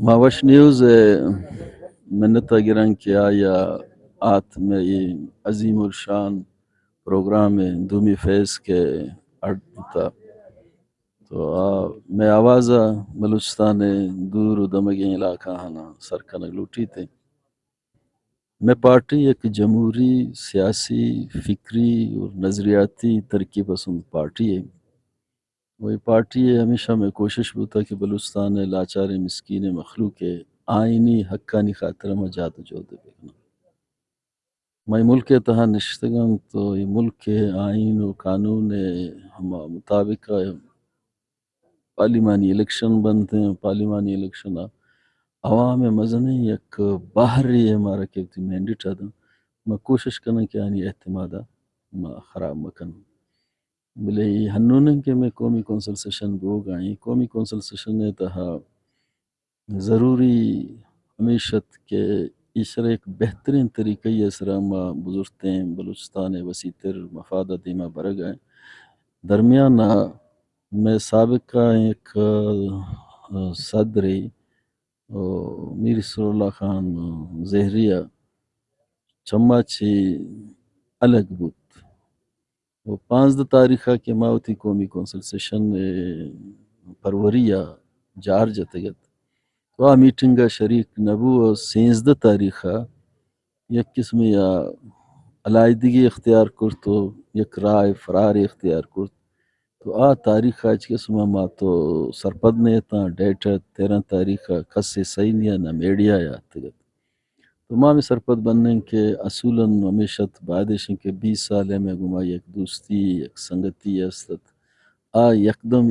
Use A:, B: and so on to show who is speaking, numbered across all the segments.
A: ما وش نیوز منتا گرن کیا یا آت میں یہ عظیم الشان پروگرام ہے دومی فیض کے اڑتا تو میں آواز بلوچستان دور دمگیں علاقہ ہنا سرکنگ لوٹی تھے میں پارٹی ایک جمہوری سیاسی فکری اور نظریاتی ترقی پسند پارٹی ہے. وہی پارٹی ہے ہمیشہ میں کوشش ہوتا کہ بلوچستان لاچار مسکین مخلوق آئینی حقانی خاطر میں جات جو دے بیگنا میں ملک تہا نشتگم تو یہ ملک کے آئین و قانون ہم مطابق پارلیمانی الیکشن بنتے ہیں. پارلیمانی الیکشن عوام مزنی یک باہری ہمارا کہ مینڈیٹ آدھا میں کوشش کرنا کہ آنی اعتمادہ میں خراب مکن بلے ہنونن کہ میں قومی کونسل سیشن بو گئیں. قومی کونسل سیشن نے تہا ضروری ہمیشت کہ اشرا ایک بہترین طریقہ یہ اسرا ما بزرگتیں بلوچستان وسیع تر مفادہ دیما برگ ہیں. درمیان میں سابقہ ایک صدری میر رسول اللہ خان زہریہ چما چی الگ بوت وہ 15 تاریخہ کے ماوتی قومی کونسل سیشن پروریہ جار جتگت تو میٹنگا شریک نبو 16 تاریخہ یک قسم یا علیحدگی اختیار کرت تو یک رائے فرار اختیار کرت تو تاریخ آج کے سما ما تو سرپد نے تا ڈیٹ 13 تاریخ کس سے صحیح نہیں نہ میڈیا یا تگت تو ماں میں سرپد بننے کے اصولاً ہمیشت بعدشن کے 20 سال میں گما یک دوستی یک سنگتی استت یکدم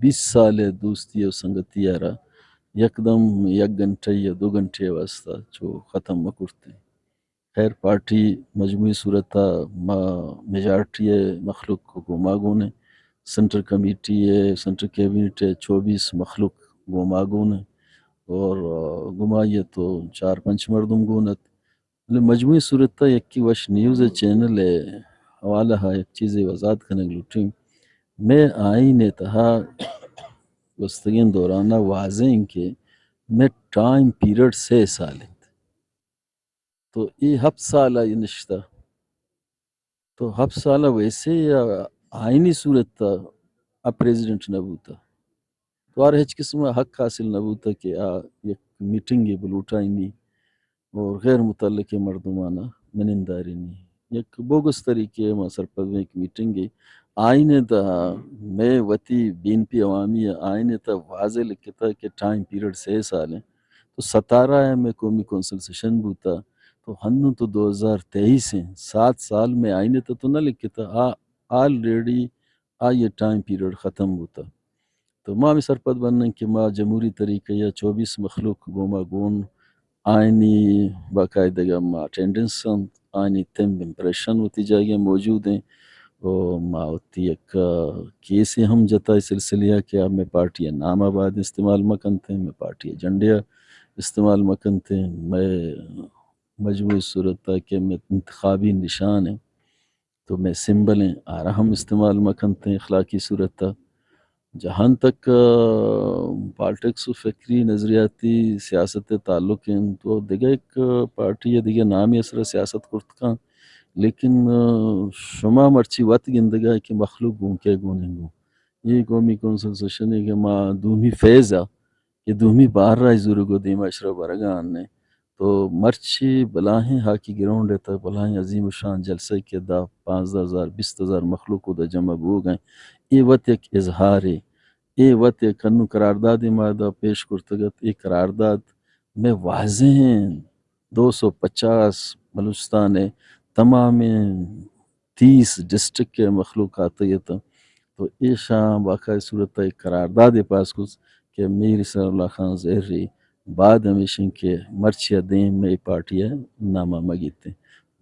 A: 20 سال دوستی و سنگتی آرا یکدم 1 گھنٹہ یا 2 گھنٹے واسطہ جو ختم مکرتے. خیر پارٹی مجموعی صورتہ میجارٹی مخلوق کو ماگون ہے. سینٹرل کمیٹی ہے سینٹرل کیبنٹ ہے 24 مخلوق وہ ماگون ہے اور گمائیے تو 4-5 مردم گونت مجموعی صورتہ یک کی وش نیوز چینل ہے حوالہ ایک چیز وضاحت کرنے لوٹیں. میں آئین تہا گستگین دورانہ واضح ہیں کہ میں ٹائم پیریڈ 6 سال ہے تو یہ 7 سالہ یہ نشتہ تو 7 سالہ ویسے یا آئینی صورت تا اب پریزیڈنٹ نبوتا تو آر ہچ قسم حق حاصل نبوتا کہ یک میٹنگ بلوٹا نہیں اور غیر متعلق مردمانہ مننداری نہیں یک بوگس طریقے ما سرپد میں ایک میٹنگ آئین تا میں وتی بین پی عوامی آئین تا واضح لکھتا کہ ٹائم پیریڈ 6 سال ہیں تو 17 میں قومی کونسل سیشن بوتا تو ہنو تو 2023 ہیں 7 سال میں آئین تو نہ لکھتا آلریڈی یہ ٹائم پیریڈ ختم ہوتا تو ماں میں سرپد بننے کہ ماں جمہوری طریقہ یا 24 مخلوق گوما گون آئینی باقاعدگی ماں اٹینڈنس آئینی تم امپریشن ہوتی جائے موجود ہیں اور ماں ہوتی ایک کیسے ہم جتا سلسلہ کہ اب میں پارٹی نام آباد استعمال مکن تھے میں پارٹی جنڈیا استعمال مکن تھے میں مجموعی صورت کہ میں انتخابی نشان ہیں تو میں سمبل ہیں ہم استعمال مکن تھے اخلاقی صورت جہاں تک پالٹکس و فکری نظریاتی سیاست تعلق ہیں تو دیگه ایک پارٹی دیگه نامی اثر سیاست کرت کان لیکن شما مرچی وقت گندگا ہے کہ مخلوق گون کے گونیں گو یہ قومی کونسل سیشن ہے کہ ما دومی فیض کہ دومی باہر رائے زورگو دیما اشرا برگان نے تو مرچی بلاہیں ہاکی گراؤنڈ ہے بلاہیں عظیم شان جلسے کے دا 15,000 20,000 مخلوق کو دا جمع ہو گئے یہ وقت ایک اظہار ہے یہ وقت ایک کنو قرارداد مادہ پیش کرتگت یہ قرارداد میں واضح ہیں 250 بلوچستان ہے تمام 30 ڈسٹرکٹ کے مخلوقات یہ تو یہ شام واقعی صورت ایک قرارداد پاس کچھ کہ میر رسول اللہ خان زہری بعد ہمیشہ کے مرچیا دیں میں پارٹی ہے نامہ مگیتے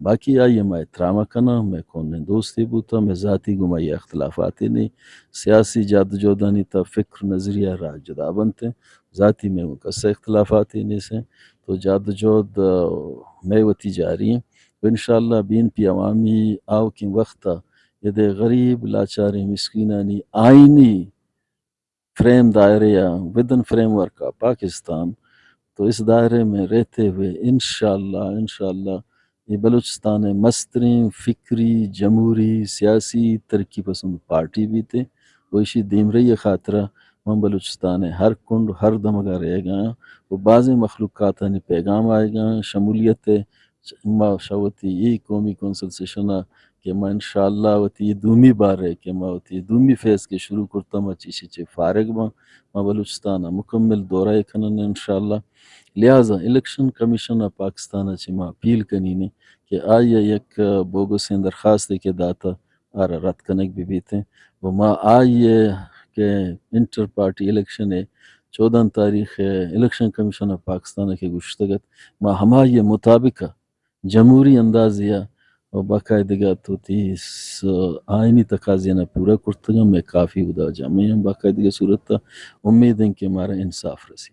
A: باقی آئیے میں احترامہ کنا میں کون دوستی بوتا میں ذاتی گمائی اختلافاتی نہیں سیاسی جاد جودانی تا فکر نظریہ راہ جدا بنتے ذاتی میں کس اختلافاتی نہیں سے تو جاد جود میں وتی جاری ہیں تو انشاءاللہ بین پی عوامی آو کی وقتا یہ دے غریب لاچاری مسکینانی آئینی فریم دائرے یا ودن فریم ورک پاکستان تو اس دائرے میں رہتے ہوئے انشاءاللہ یہ بلوچستان مسترین فکری جمہوری سیاسی ترقی پسند پارٹی بھی تھے وہ اسی دیم رہی خاطرہ ہم بلوچستان ہر کنڈ ہر دمگا رہے گا وہ بعض مخلوقات نے پیغام آئے گا شمولیت ما شاوتی یہ قومی کونسل سے شنا کہ ما انشاءاللہ وتی دومی بار ہے کہ ما وتی دومی فیز کے شروع کرتا ما چیشی چے فارغ ما بلوچستان مکمل دورہ کنن انشاءاللہ لہذا الیکشن کمیشن پاکستان چی ما اپیل کنی نے کہ آئیے یک بوگس درخواست کے داتا آر رد کنک بھی بیتے وہ ما آئیے کہ انٹر پارٹی الیکشن ہے 14 تاریخ الیکشن کمیشن پاکستان کے گشتگت ما ہمائی مطابق جمہوری اندازیہ اور باقاعدگی تو تیس آئینی تقاضی نہ پورا کرتگا میں کافی ادا جامعہ باقاعدگی صورت تا امید ہے کہ ہمارا انصاف رسی